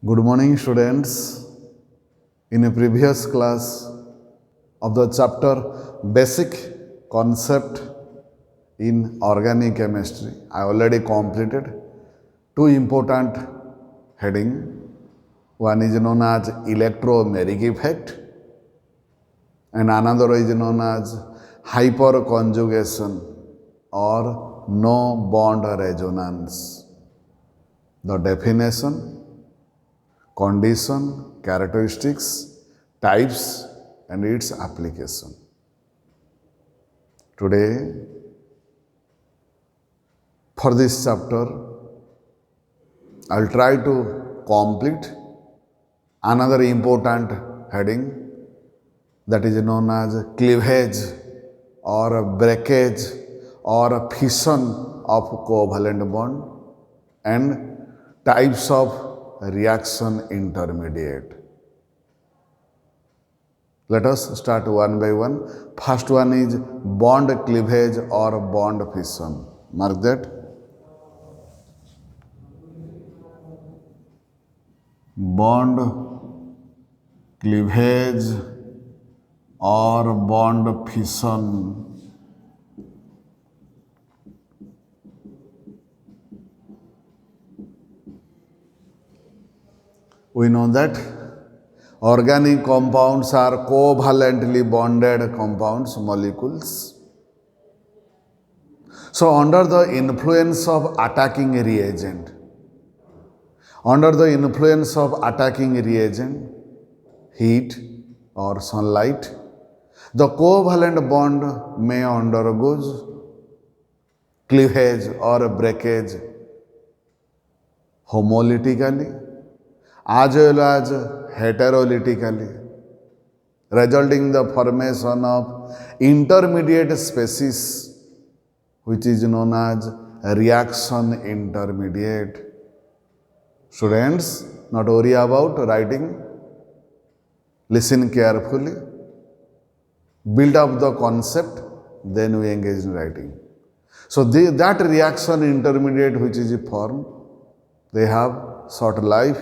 Good morning, students. In a previous class of the chapter Basic Concept in Organic Chemistry, I already completed two important heading. One is known as electromeric effect and another is known as hyperconjugation or no bond resonance. The definition, condition, characteristics, types and its application. Today, for this chapter, I'll try to complete another important heading that is known as cleavage or breakage or fission of covalent bond and types of reaction intermediate. Let us start one by one. First one is bond cleavage or bond fission. Mark that. Bond cleavage or bond fission. We know that organic compounds are covalently bonded compounds, molecules. So under the influence of attacking reagent, heat or sunlight, the covalent bond may undergo cleavage or breakage homolytically as well as heterolytically, resulting in the formation of intermediate species which is known as reaction intermediate. Students, not worry about writing, listen carefully, build up the concept, then we engage in writing. So that reaction intermediate which is formed, they have short life,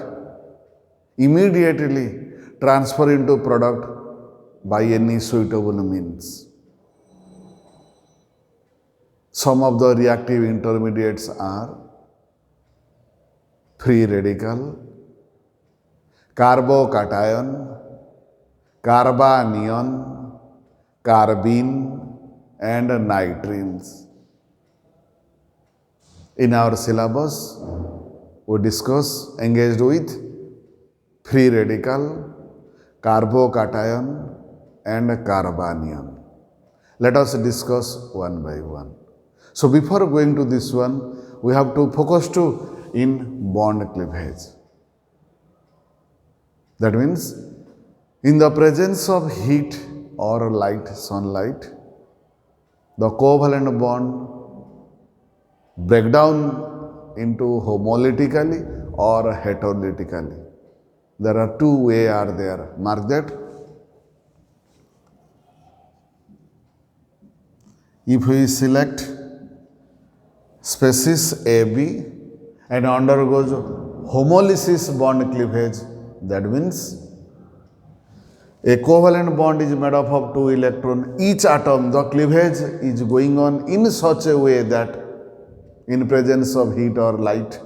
immediately transfer into product by any suitable means. Some of the reactive intermediates are free radical, carbocation, carbanion, carbene and nitrines. In our syllabus, we discuss engaged with free radical, carbocation and carbanion. Let us discuss one by one. So before going to this one, we have to focus in bond cleavage. That means in the presence of heat or light, sunlight, the covalent bond break down into homolytically or heterolytically. There are two ways are there. Mark that. If we select species AB and undergoes homolysis bond cleavage, that means a covalent bond is made up of two electrons. Each atom, the cleavage is going on in such a way that in presence of heat or light,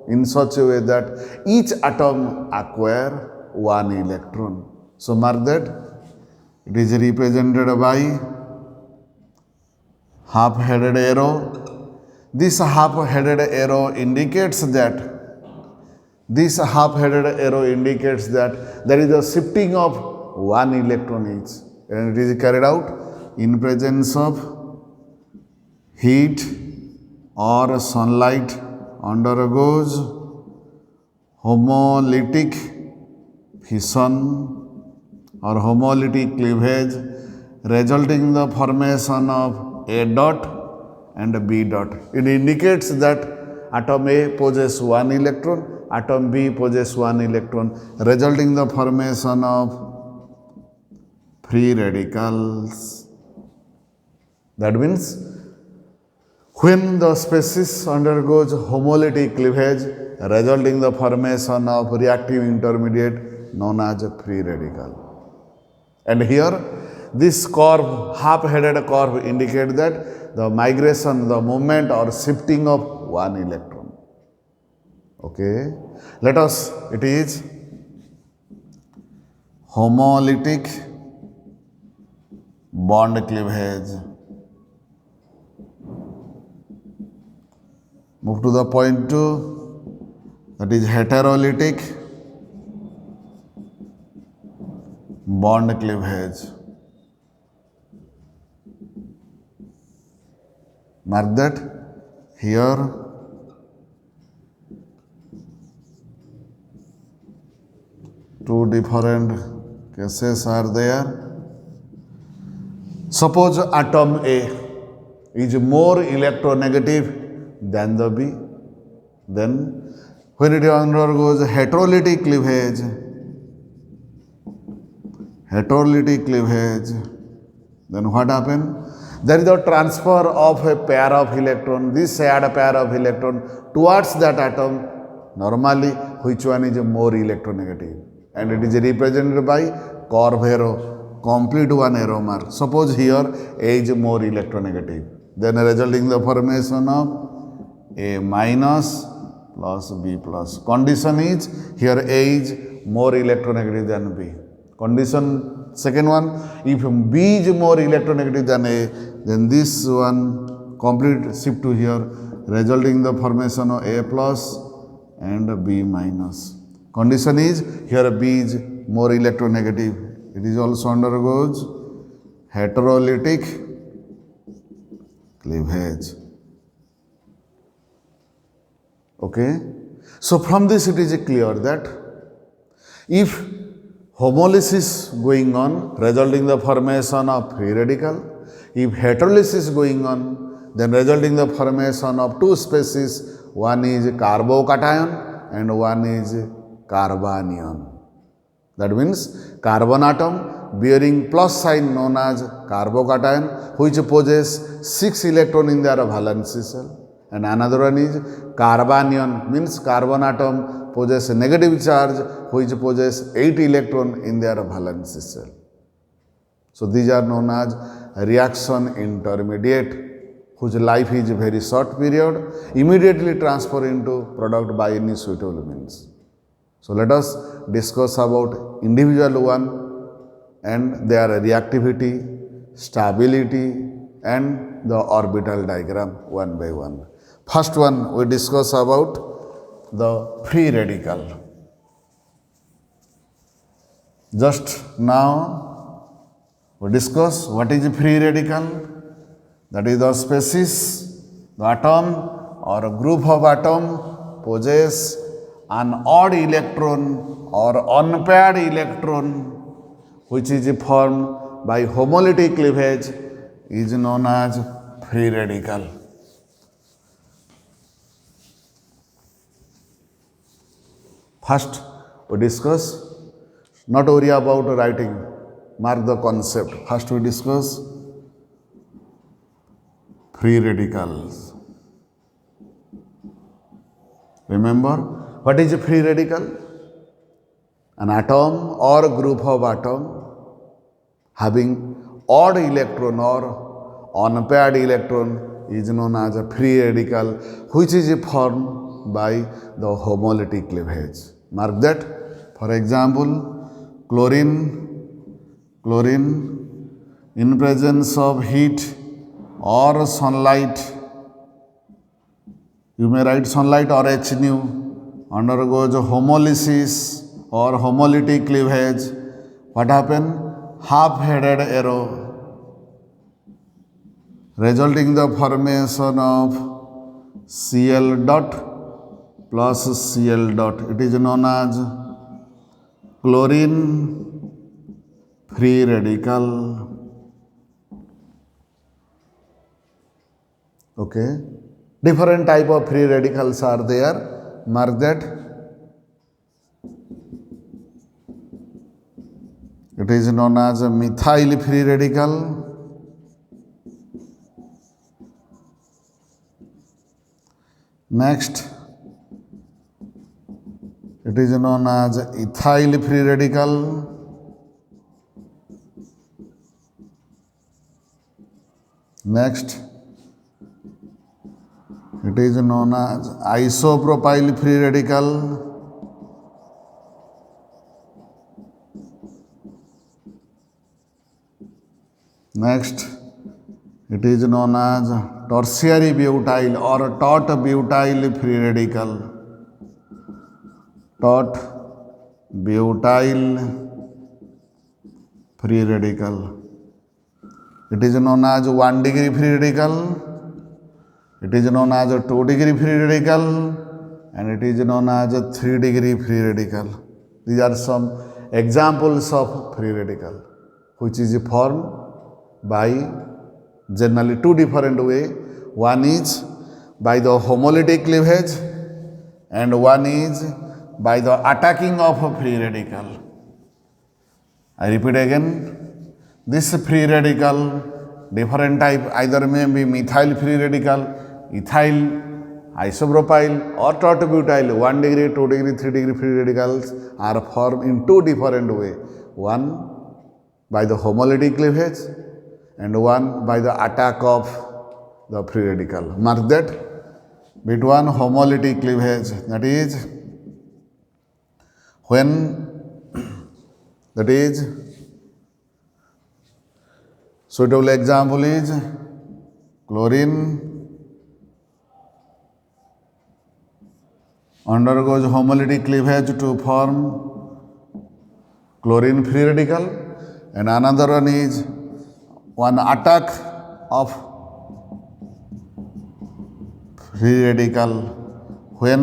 in such a way that each atom acquire one electron. So mark that. It is represented by half-headed arrow. This half-headed arrow indicates that there is a shifting of one electron each, and it is carried out in presence of heat or sunlight, undergoes homolytic fission or homolytic cleavage, resulting in the formation of A dot and B dot. It indicates that atom A possesses one electron, atom B possesses one electron, resulting in the formation of free radicals. That means when the species undergoes homolytic cleavage, resulting the formation of reactive intermediate known as a free radical. And here this curve, half-headed curve, indicate that the migration, the movement or shifting of one electron. Okay, let us, it is homolytic bond cleavage. Move to the point 2, that is heterolytic bond cleavage. Mark that here two different cases are there. Suppose atom A is more electronegative than the B, then when it undergoes heterolytic cleavage, then what happens? There is the transfer of a pair of electron, this shared pair of electron towards that atom, normally which one is more electronegative, and it is represented by curve arrow, complete one arrow mark. Suppose here A is more electronegative, then resulting the formation of A minus plus B plus. Condition is here A is more electronegative than B. Condition second one, if B is more electronegative than A, then this one complete shift to here, resulting the formation of A plus and B minus. Condition is here B is more electronegative. It is also undergoes heterolytic cleavage. Okay. So from this it is clear that if homolysis going on, resulting the formation of free radical, if heterolysis going on, then resulting the formation of two species, one is carbocation and one is carbanion. That means carbon atom bearing plus sign known as carbocation, which possess 6 electron in their valency shell, and another one is carbanion, means carbon atom possess a negative charge which possess 8 electron in their valency shell. So these are known as reaction intermediate, whose life is very short period, immediately transfer into product by any suitable means. So let us discuss about individual one and their reactivity, stability and the orbital diagram one by one. First one, we discuss about the free radical. Just now we discuss what is free radical. That is the species, the atom or a group of atom possess an odd electron or unpaired electron which is formed by homolytic cleavage is known as free radical. First, we discuss, not worry about writing, mark the concept. First, we discuss free radicals. Remember, what is a free radical? An atom or a group of atom having odd electron or unpaired electron is known as a free radical, which is formed by the homolytic cleavage. Mark that. For example, chlorine in presence of heat or sunlight, you may write sunlight or H nu, undergoes homolysis or homolytic cleavage. What happened? Half-headed arrow, resulting the formation of Cl dot plus Cl dot. It is known as chlorine free radical. Okay. Different type of free radicals are there. Mark that. It is known as a methyl free radical. Next, It is known as ethyl free radical. Next, it is known as isopropyl free radical. Next, it is known as tertiary butyl or taut butyl free radical. Taut butyl free radical. It is known as 1 degree free radical. It is known as a 2 degree free radical, and it is known as a 3 degree free radical. These are some examples of free radical, which is formed by generally two different ways. One is by the homolytic cleavage, and one is by the attacking of a free radical. I repeat again, this free radical, different type, either may be methyl free radical, ethyl, isopropyl or taut butyl. 1 degree, 2 degree, 3 degree free radicals are formed in two different ways. One by the homolytic cleavage and one by the attack of the free radical. Mark that, between homolytic cleavage, that is when suitable example is chlorine undergoes homolytic cleavage to form chlorine free radical, and another one is one attack of free radical when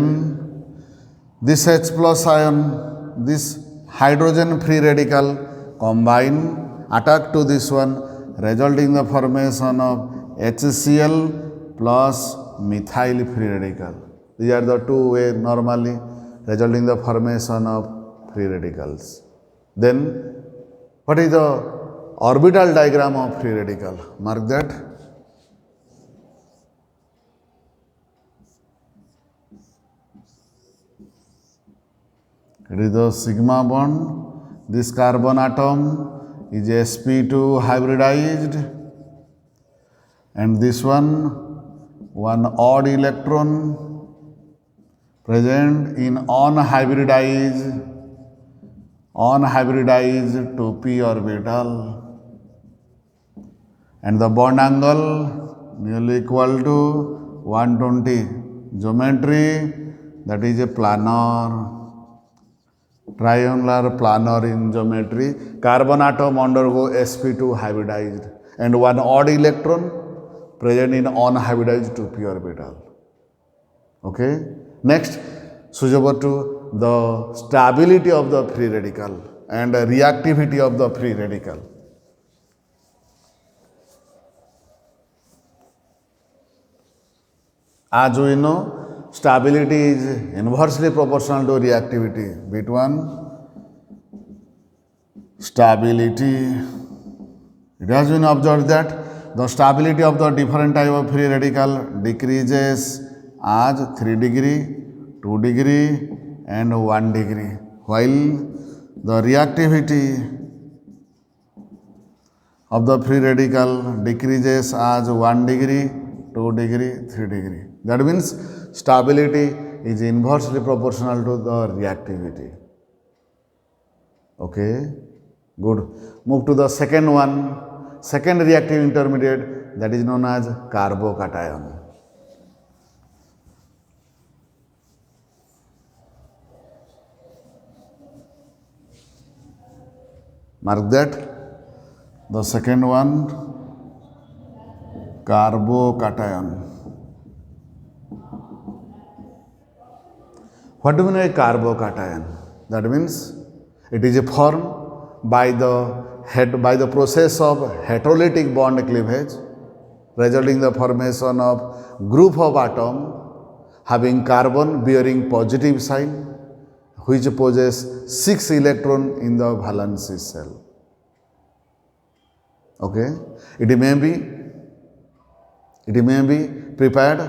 this H plus ion, this hydrogen free radical combine, attack to this one, resulting in the formation of HCl plus methyl free radical. These are the two ways normally resulting in the formation of free radicals. Then, what is the orbital diagram of free radical? Mark that. It is the sigma bond. This carbon atom is sp2 hybridized, and this one odd electron present in unhybridized 2p orbital, and the bond angle nearly equal to 120. Geometry, that is a planar, triangular planar in geometry. Carbon atom undergo sp2 hybridized, and one odd electron present in unhybridized 2p orbital. Okay. Next, switch over to the stability of the free radical and reactivity of the free radical. As we know, stability is inversely proportional to reactivity. Between stability, it has been observed that the stability of the different type of free radical decreases as 3 degree, 2 degree and 1 degree, while the reactivity of the free radical decreases as 1 degree, 2 degree, 3 degree. That means stability is inversely proportional to the reactivity. Okay, good. Move to the second one, second reactive intermediate, that is known as carbocation. Mark that, the second one, carbocation. What do we mean by carbocation? That means it is a form by the process of heterolytic bond cleavage, resulting in the formation of group of atom having carbon bearing positive sign, which possess 6 electron in the valence shell. Okay, it may be prepared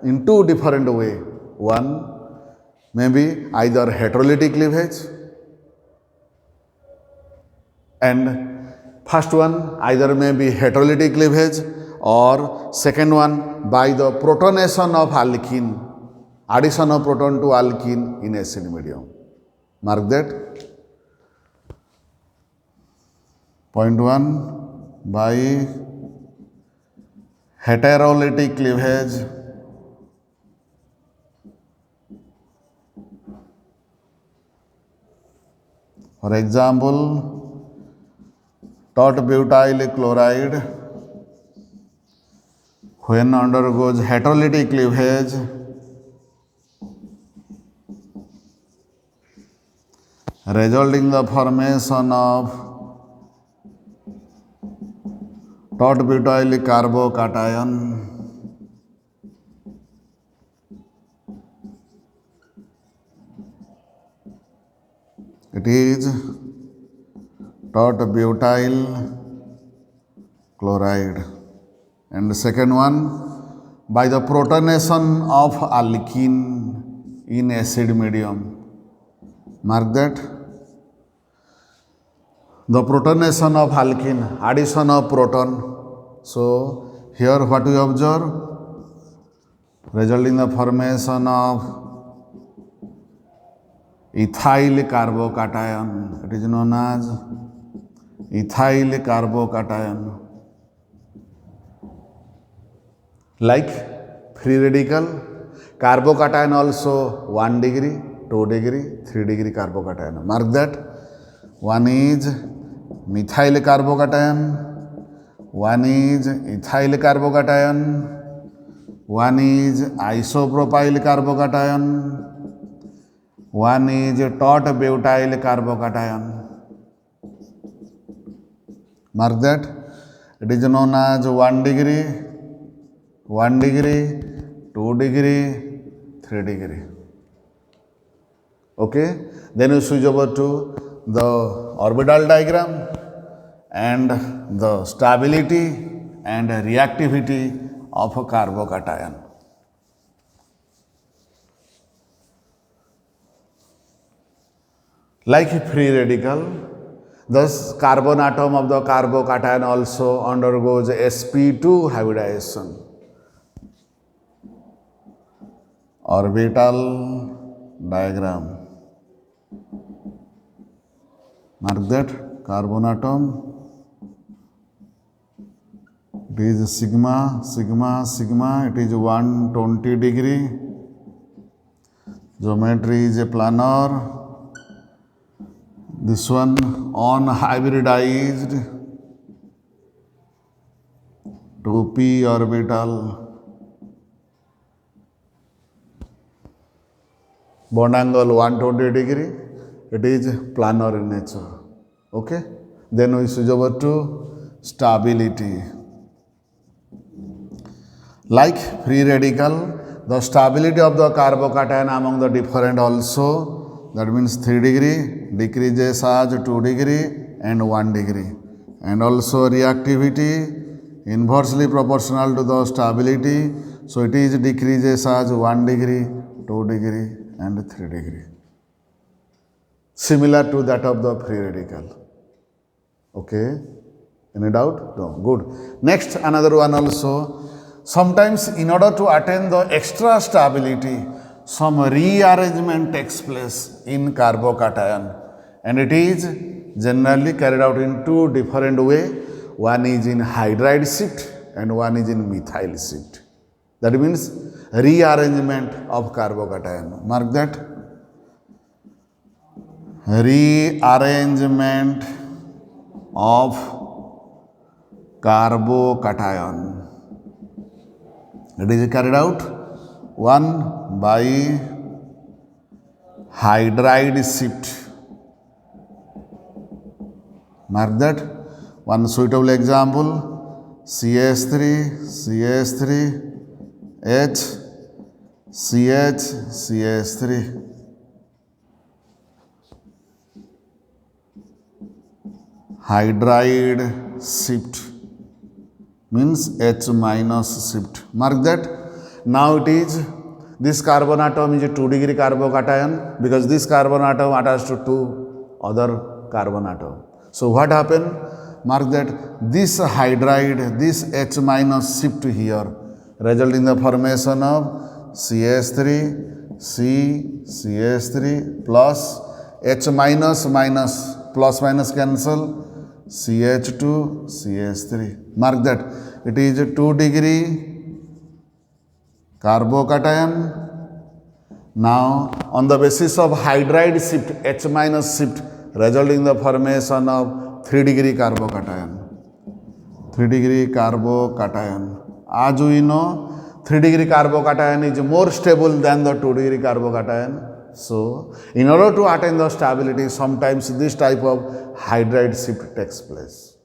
in two different ways. One, maybe either heterolytic cleavage, and first one either may be heterolytic cleavage or second one by the protonation of alkene, addition of proton to alkene in acid medium. Mark that. Point 1, by heterolytic cleavage for example, tert-butyl chloride when undergoes heterolytic cleavage resulting in the formation of tert-butyl carbocation it is tert-butyl chloride. And the second one, by the protonation of alkene in acid medium. Mark that. The protonation of alkene, addition of proton. So, here what we observe? Resulting in the formation of ethyl carbocation. It is known as ethyl carbocation. Like free radical, carbocation also 1 degree, 2 degree, 3 degree carbocation. Mark that. One is methyl carbocation, one is ethyl carbocation, one is isopropyl carbocation, one is tert-butyl carbocation. Mark that. It is known as 1 degree, 1 degree, 2 degree, 3 degree. Okay. Then you switch over to the orbital diagram and the stability and reactivity of a carbocation. Like a free radical, thus carbon atom of the carbocation also undergoes sp2 hybridization. Orbital diagram. Mark that. Carbon atom. It is sigma, sigma, sigma. It is 120 degree. Geometry is a planar. This one unhybridized 2p orbital. Bond angle 120 degree. It is planar in nature. Okay. Then we switch over to stability. Like free radical, the stability of the carbocation among the different also, that means 3 degree, decreases as 2 degree and 1 degree. And also reactivity inversely proportional to the stability. So it is decreases as 1 degree, 2 degree and 3 degree. Similar to that of the free radical. Okay. Any doubt? No. Good. Next, another one also. Sometimes in order to attain the extra stability, some rearrangement takes place in carbocation, and it is generally carried out in two different ways. One is in hydride shift and one is in methyl shift. That means rearrangement of carbocation. Mark that. Rearrangement of carbocation. It is carried out one by hydride shift. Mark that. One suitable example, CH3, CH3, H, CH, CH3. Hydride shift means H minus shift. Mark that. Now it is This carbon atom is a 2 degree carbocation because this carbon atom attached to 2 other carbon atom. So what happened? Mark that this hydride, this H minus shift here, result in the formation of CH3, CH3 plus H minus minus plus minus cancel, CH2, CH3. Mark that it is a 2 degree carbocation. Now on the basis of hydride shift, H minus shift, resulting in the formation of 3 degree carbocation. 3 degree carbocation. As we know, 3 degree carbocation is more stable than the 2 degree carbocation. So, in order to attain the stability, sometimes this type of hydride shift takes place.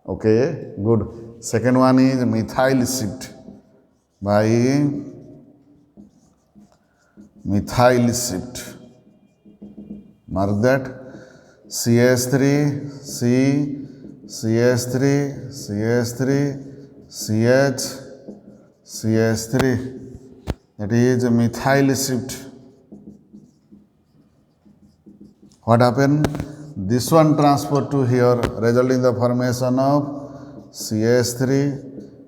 Okay, good. Second one is methyl shift by methyl shift. Mark that CH3, C, CH3, CH3, CH, CH3. That is methyl shift. What happened? This one transferred to here, resulting in the formation of CH3,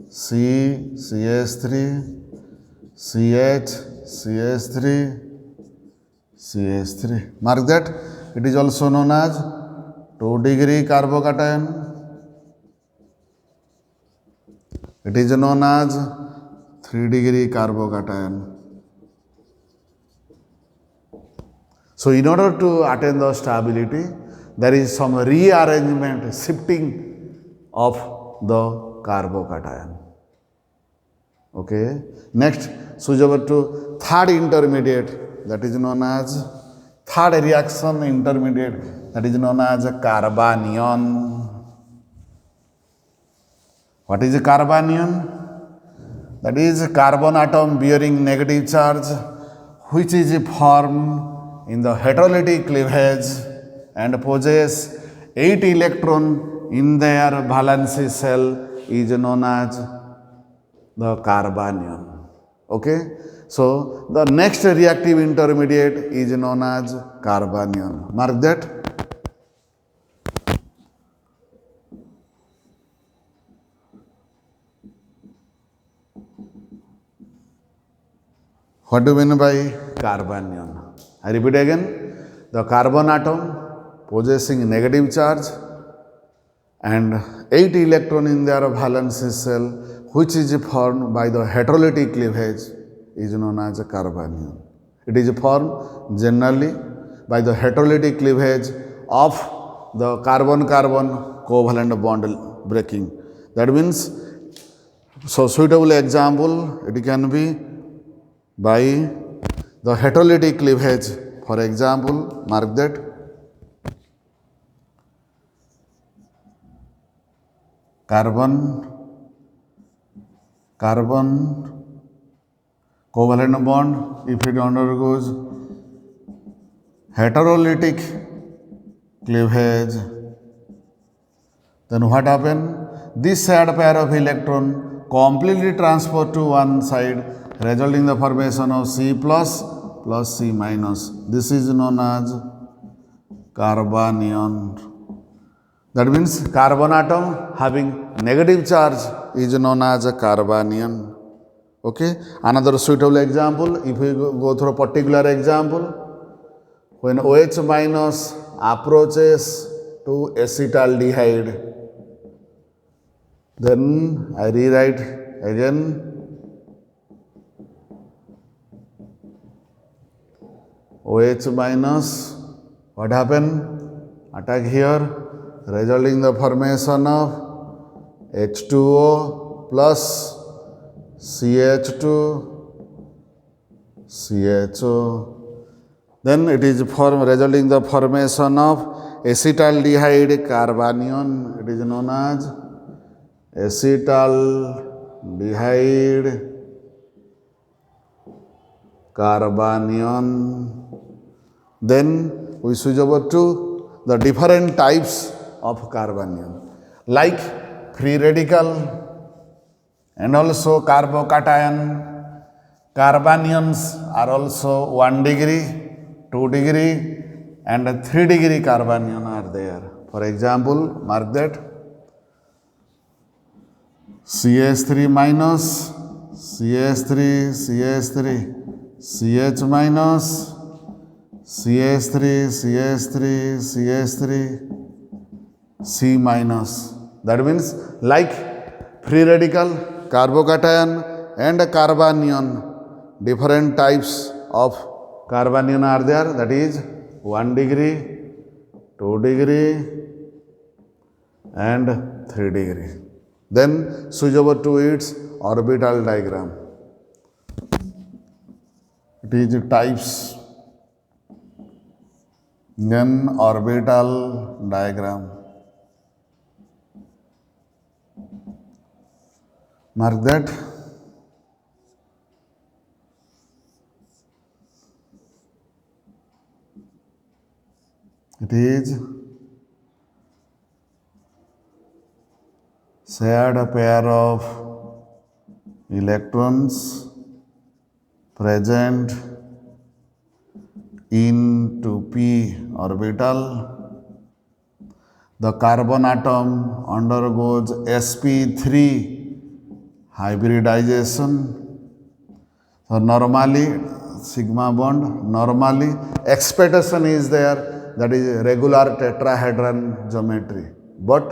C, CH3, CH, CH3, CH3. Mark that it is also known as 2 degree carbocation. It is known as 3 degree carbocation. So in order to attain the stability, there is some rearrangement, shifting of the carbocation. Okay. Next, switch over to third intermediate, that is known as third reaction intermediate, that is known as carbanion. What is a carbanion? That is a carbon atom bearing negative charge, which is formed in the heterolytic cleavage and possess 8 electron in their valence shell is known as the carbanion. Okay. So the next reactive intermediate is known as carbanion. Mark that. What do you mean by carbanion? I repeat again, the carbon atom possessing negative charge and 8 electron in their valence shell, which is formed by the heterolytic cleavage, is known as a carbanion. It is formed generally by the heterolytic cleavage of the carbon-carbon covalent bond breaking. That means, so suitable example, it can be by the heterolytic cleavage. For example, mark that carbon covalent bond, if it undergoes heterolytic cleavage, then what happens? This shared pair of electron completely transfer to one side, resulting in the formation of C plus plus C minus. This is known as carbanion. That means carbon atom having negative charge is known as a carbanion. Okay. Another suitable example, if we go through a particular example, when OH minus approaches to acetaldehyde, then I rewrite again OH minus, what happened? Attack here, resulting in the formation of H2O plus CH2, CHO. Then it is resulting in the formation of acetaldehyde carbanion. It is known as acetaldehyde carbanion. Then we switch over to the different types of carbanion, like free radical and also carbocation, Carbanions are also 1 degree, 2 degree and 3 degree carbanion are there. For example, mark that CH3 minus, CH3, CH3, CH minus, CH3, CH3, CH3, C minus. That means like free radical, carbocation and carbanion, different types of carbanion are there, that is 1 degree, 2 degree and 3 degree. Then switch over to its orbital diagram. It is types, then orbital diagram. Mark that. It is shared pair of electrons present in 2p orbital. The carbon atom undergoes sp3 hybridization. So normally sigma bond, normally expectation is there, that is regular tetrahedron geometry, but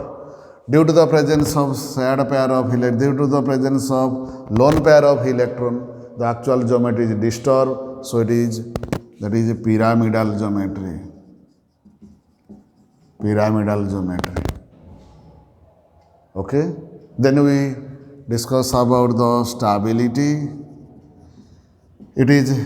due to the presence of shared pair of due to the presence of lone pair of electron, the actual geometry is disturbed, so it is, that is a pyramidal geometry. Pyramidal geometry. Okay, then we discuss about the stability. It is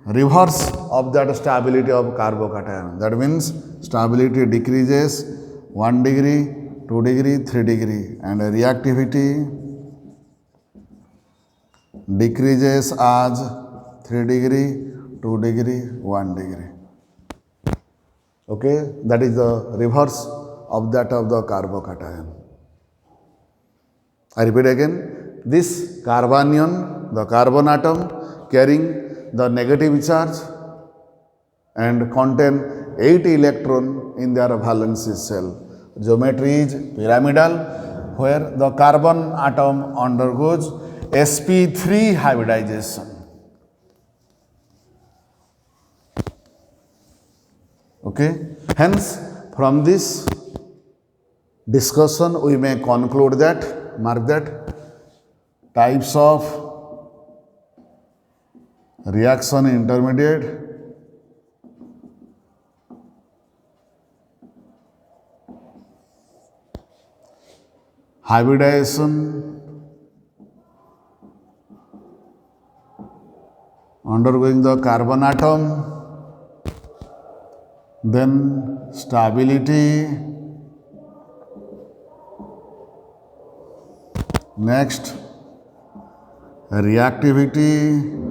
reverse of that stability of carbocation. That means stability decreases 1 degree, 2 degree, 3 degree, and reactivity decreases as 3 degree, 2 degree, 1 degree. Okay, that is the reverse of that of the carbocation. I repeat again, this carbanion, the carbon atom carrying the negative charge and contain 8 electron in their valence shell. Geometry is pyramidal, where the carbon atom undergoes sp3 hybridization. Okay, hence from this discussion we may conclude that, mark that, types of reaction intermediate, hybridization undergoing the carbon atom, then stability, next reactivity,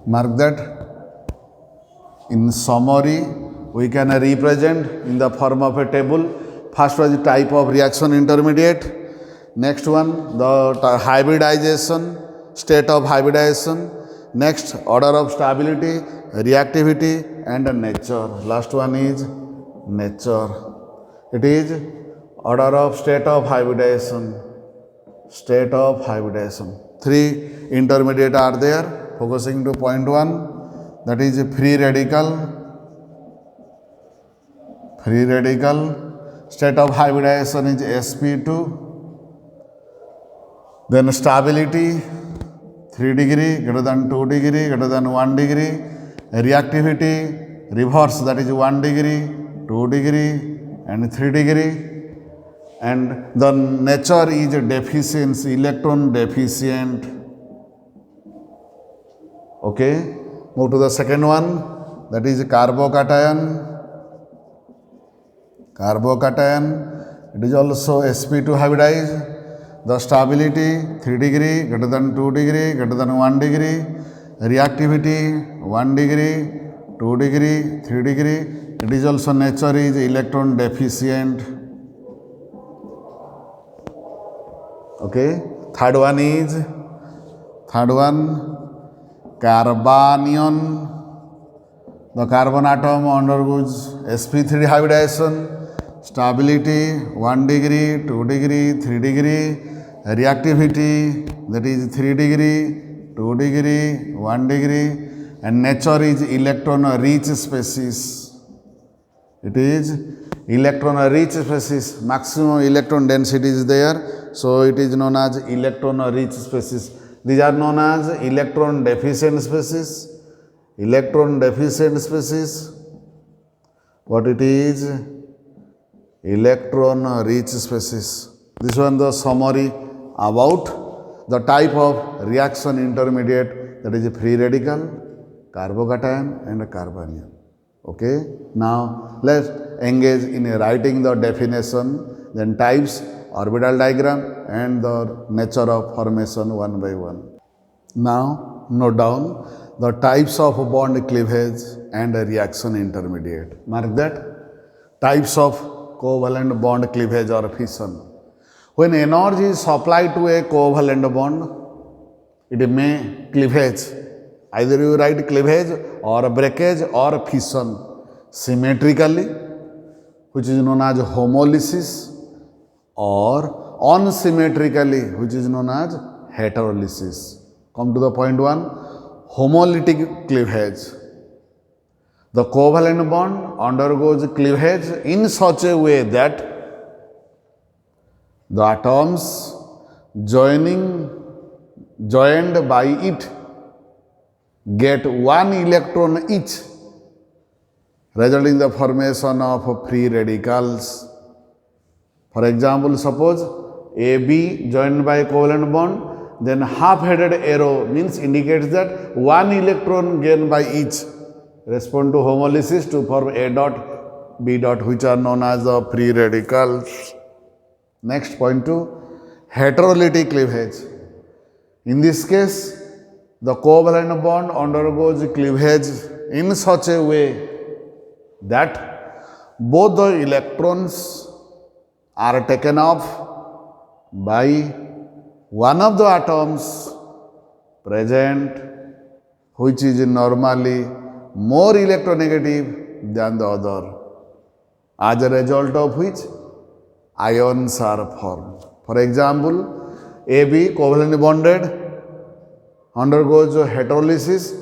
mark that. In summary, we can represent in the form of a table. First was the type of reaction intermediate, next one the hybridization, state of hybridization, next order of stability, reactivity and nature. Last one is nature. It is order of state of hybridization, state of hybridization. 3 intermediate are there. Focusing to point 1, that is free radical. Free radical state of hybridization is sp2. Then stability 3 degree greater than 2 degree greater than 1 degree. Reactivity reverse, that is 1 degree, 2 degree and 3 degree. And the nature is deficiency, electron deficient. Okay, move to the second one, that is carbocation. Carbocation, it is also sp2 hybridized. The stability 3 degree greater than 2 degree greater than 1 degree. Reactivity 1 degree, 2 degree, 3 degree. It is also nature is electron deficient. Okay, third one carbanion. The carbon atom undergoes sp3 hybridization. Stability 1 degree, 2 degree, 3 degree. Reactivity, that is 3 degree, 2 degree, 1 degree. And nature is electron rich species. It is electron rich species. Maximum electron density is there. So it is known as electron rich species. These are known as electron deficient species. Electron deficient species. What it is? Electron rich species. This one the summary about the type of reaction intermediate, that is a free radical, carbocation and a carbanion. Okay. Now let's engage in writing the definition, then types, orbital diagram and the nature of formation one by one. Now note down the types of bond cleavage and reaction intermediate. Mark that. Types of covalent bond cleavage or fission. When energy is supplied to a covalent bond, it may cleavage. Either you write cleavage or breakage or fission symmetrically, which is known as homolysis, or unsymmetrically, which is known as heterolysis. Come to the point one, homolytic cleavage. The covalent bond undergoes cleavage in such a way that the atoms joined by it get one electron each, resulting in the formation of free radicals. For example, suppose AB joined by covalent bond, then half-headed arrow means indicates that one electron gained by each respond to homolysis to form A dot, B dot, which are known as the free radicals. Next, point 2, heterolytic cleavage. In this case, the covalent bond undergoes cleavage in such a way that both the electrons are taken off by one of the atoms present, which is normally more electronegative than the other, as a result of which ions are formed. For example, AB covalently bonded undergoes heterolysis.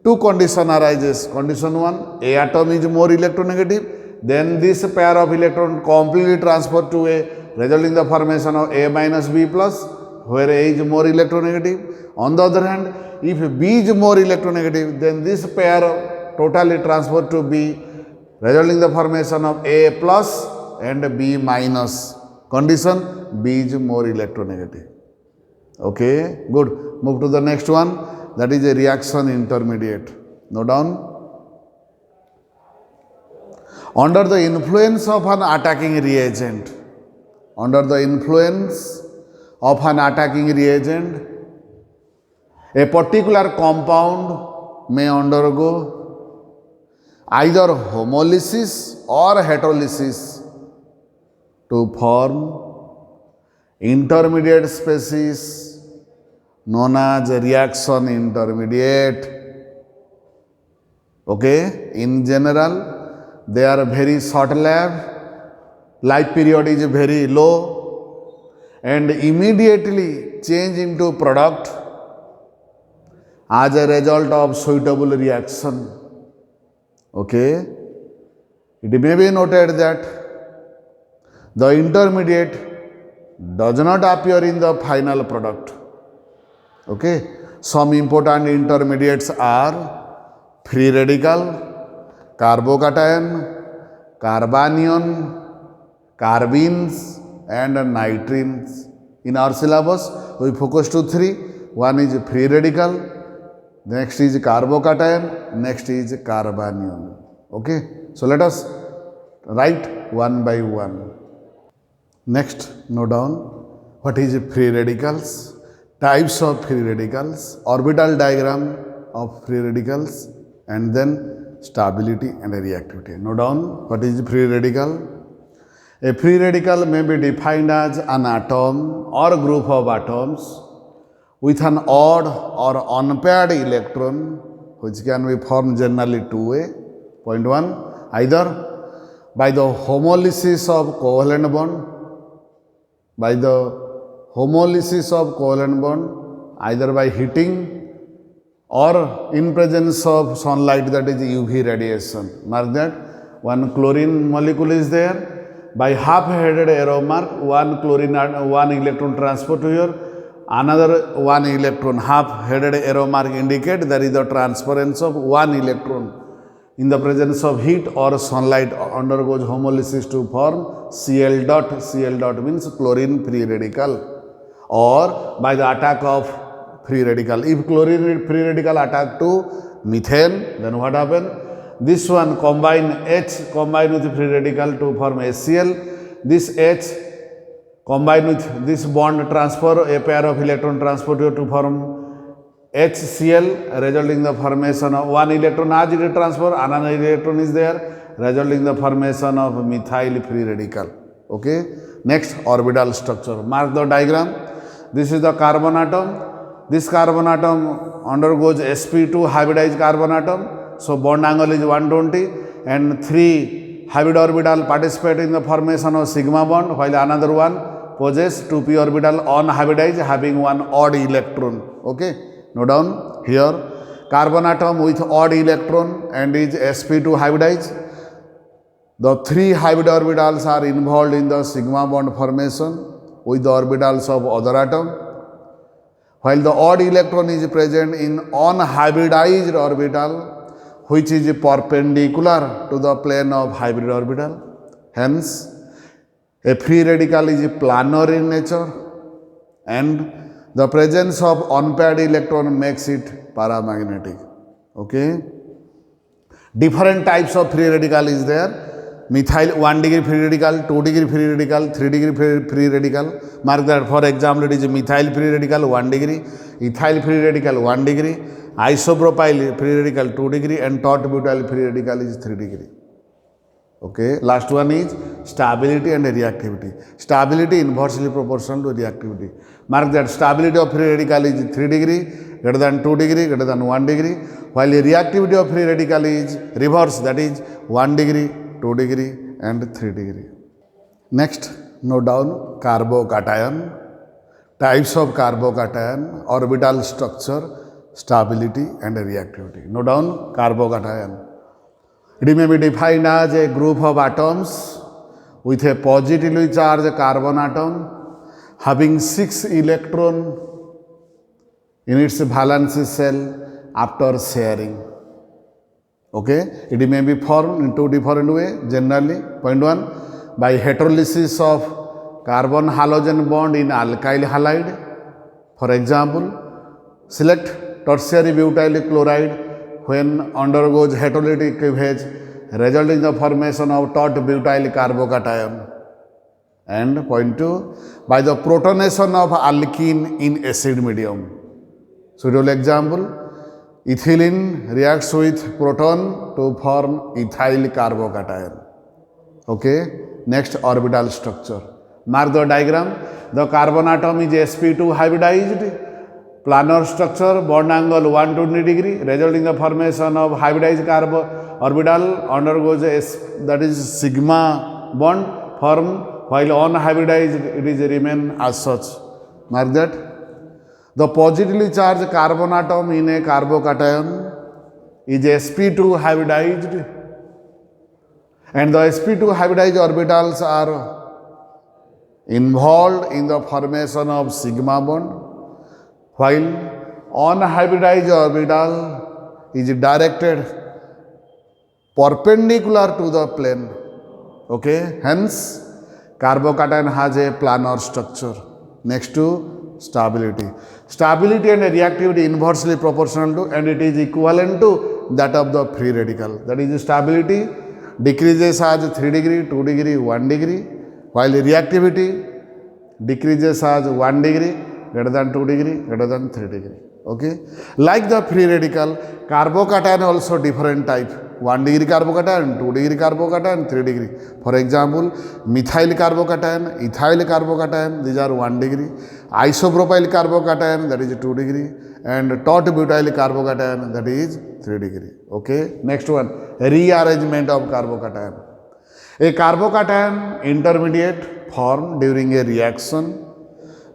Two conditions arises. Condition 1, A atom is more electronegative, then this pair of electrons completely transfer to A, resulting in the formation of A minus B plus, where A is more electronegative. On the other hand, if B is more electronegative, then this pair totally transfer to B, resulting in the formation of A plus and B minus. Condition, B is more electronegative. Okay, good. Move to the next one, that is a reaction intermediate. Note down. Under the influence of an attacking reagent, a particular compound may undergo either homolysis or heterolysis to form intermediate species known as reaction intermediate. Okay, in general, they are very short-lived, life period is very low, and immediately change into product as a result of suitable reaction. Okay, it may be noted that the intermediate does not appear in the final product. Okay, some important intermediates are free radical, carbocation, carbanion, carbenes and nitrines. In our syllabus, we focus to 3. One is free radical, next is carbocation, next is carbanion. Okay, so let us write one by one. Next, note down what is free radicals, types of free radicals, orbital diagram of free radicals, and then stability and reactivity. Note down what is free radical. A free radical may be defined as an atom or group of atoms with an odd or unpaired electron which can be formed generally two-way. Point 1, either by the homolysis of covalent bond, either by heating or in presence of sunlight, that is UV radiation. Mark that one chlorine molecule is there. By half-headed arrow mark, one electron transfer to here, another one electron, half-headed arrow mark indicate there is the transference of one electron. In the presence of heat or sunlight undergoes homolysis to form Cl dot. Cl dot means chlorine free radical, or by the attack of free radical. If chlorine free radical attack to methane, then what happen? This one combine with free radical to form HCl. This H combine with this bond transfer a pair of electron transfer to form HCl, resulting the formation of one electron as it transfer, another electron is there, resulting the formation of methyl free radical. Okay. Next, orbital structure. Mark the diagram. This is the carbon atom. This carbon atom undergoes sp2 hybridized carbon atom. So bond angle is 120 and 3 hybrid orbital participate in the formation of sigma bond, while another one possess 2p orbital unhybridized having one odd electron. Okay. Note down here, carbon atom with odd electron and is sp2 hybridized. The 3 hybrid orbitals are involved in the sigma bond formation with the orbitals of other atom, while the odd electron is present in unhybridized orbital which is perpendicular to the plane of hybrid orbital. Hence, a free radical is planar in nature and the presence of unpaired electron makes it paramagnetic. Okay. Different types of free radical is there. Methyl 1 degree free radical, 2 degree free radical, 3 degree free radical. Mark that, for example, it is methyl free radical 1 degree, ethyl free radical 1 degree, isopropyl free radical 2 degree and taught butyl free radical is 3 degree. Okay. Last one is stability and reactivity. Stability inversely proportional to reactivity. Mark that, stability of free radical is 3 degree, greater than 2 degree, greater than 1 degree, while the reactivity of free radical is reverse, that is 1 degree, 2 degree and 3 degree. Next, note down carbocation, types of carbocation, orbital structure, stability and reactivity. Note down carbocation. It may be defined as a group of atoms with a positively charged carbon atom having 6 electrons in its valence shell after sharing. Okay. It may be formed in 2 different ways generally. Point 1, by heterolysis of carbon halogen bond in alkyl halide. For example, select tertiary butyl chloride when undergoes heterolytic cleavage, resulting in the formation of taut butyl carbocation. And point 2, by the protonation of alkene in acid medium. Suitable example, ethylene reacts with proton to form ethyl carbocation. Okay. Next, orbital structure. Mark the diagram. The carbon atom is sp2 hybridized, planar structure, bond angle 120 degree, resulting in the formation of hybridized carbon orbital undergoes that is sigma bond form, while unhybridized it is remain as such. Mark that. The positively charged carbon atom in a carbocation is sp2 hybridized and the sp2 hybridized orbitals are involved in the formation of sigma bond, while unhybridized orbital is directed perpendicular to the plane. Okay. Hence, carbocation has a planar structure. Next to stability. Stability and reactivity inversely proportional to and it is equivalent to that of the free radical. That is, stability decreases as 3 degree, 2 degree, 1 degree, while reactivity decreases as 1 degree, greater than 2 degree, greater than 3 degree. Okay. Like the free radical, carbocation also different type. 1 degree carbocation, 2 degree carbocation, 3 degree. For example, methyl carbocation, ethyl carbocation, these are 1 degree. Isopropyl carbocation, that is 2 degree. And taut butyl carbocation, that is 3 degree. Okay. Next one, rearrangement of carbocation. A carbocation intermediate formed during a reaction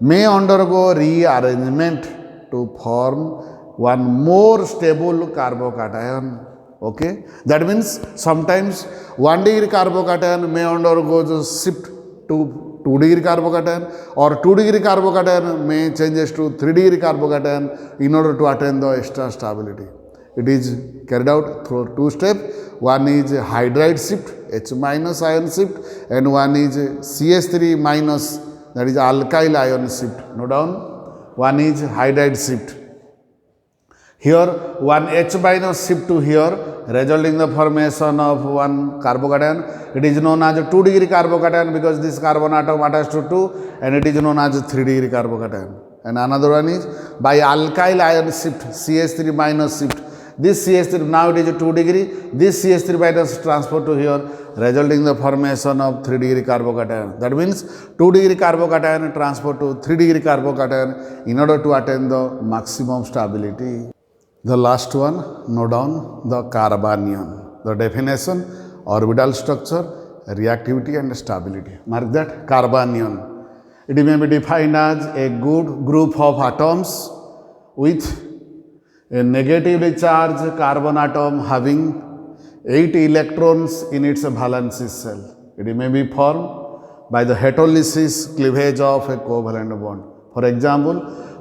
may undergo rearrangement to form one more stable carbocation. Okay, that means sometimes 1 degree carbocation may undergo the shift to 2 degree carbocation, or 2 degree carbocation may changes to 3 degree carbocation in order to attain the extra stability. It is carried out through 2 steps. One is hydride shift, H minus ion shift, and one is CH3 minus, that is alkyl ion shift. Note down, one is hydride shift. Here one H minus shift to here, resulting in the formation of one carbocation. It is known as 2 degree carbocation because this carbon atom attached to 2, and it is known as 3 degree carbocation. And another one is by alkyl ion shift, CH3 minus shift. This CH3, now it is 2 degree, this CH3 minus transfer to here, resulting in the formation of 3 degree carbocation. That means 2 degree carbocation transfer to 3 degree carbocation in order to attain the maximum stability. The last one, note down the carbanion. The definition, orbital structure, reactivity and stability. Mark that, carbanion. It may be defined as a good group of atoms with a negatively charged carbon atom having 8 electrons in its valence shell. It may be formed by the heterolysis cleavage of a covalent bond. For example,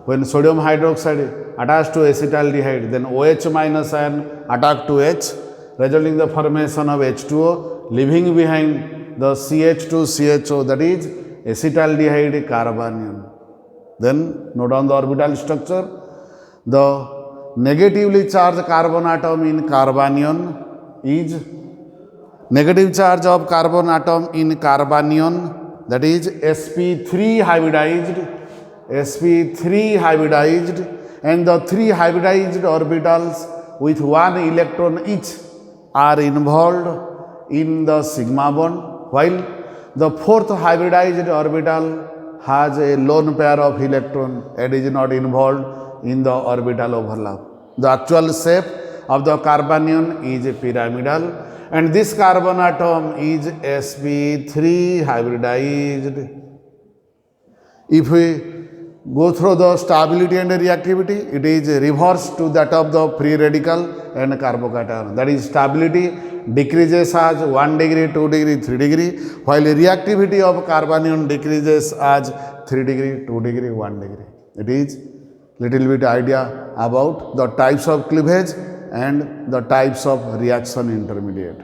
when sodium hydroxide attached to acetaldehyde, then OH minus ion attack to H, resulting in the formation of H2O, leaving behind the CH2CHO, that is acetaldehyde carbanion. Then note down the orbital structure. The negatively charged carbon atom in carbanion is negative charge of carbon atom in carbanion, that is sp3 hybridized, and the 3 hybridized orbitals with 1 electron each are involved in the sigma bond, while the 4th hybridized orbital has a lone pair of electron and is not involved in the orbital overlap. The actual shape of the carbanion is pyramidal, and this carbon atom is sp3 hybridized. If we go through the stability and reactivity, it is reverse to that of the free radical and carbocation. That is, stability decreases as 1 degree, 2 degree, 3 degree, while reactivity of carbanion decreases as 3 degree, 2 degree, 1 degree. It is little bit idea about the types of cleavage and the types of reaction intermediate.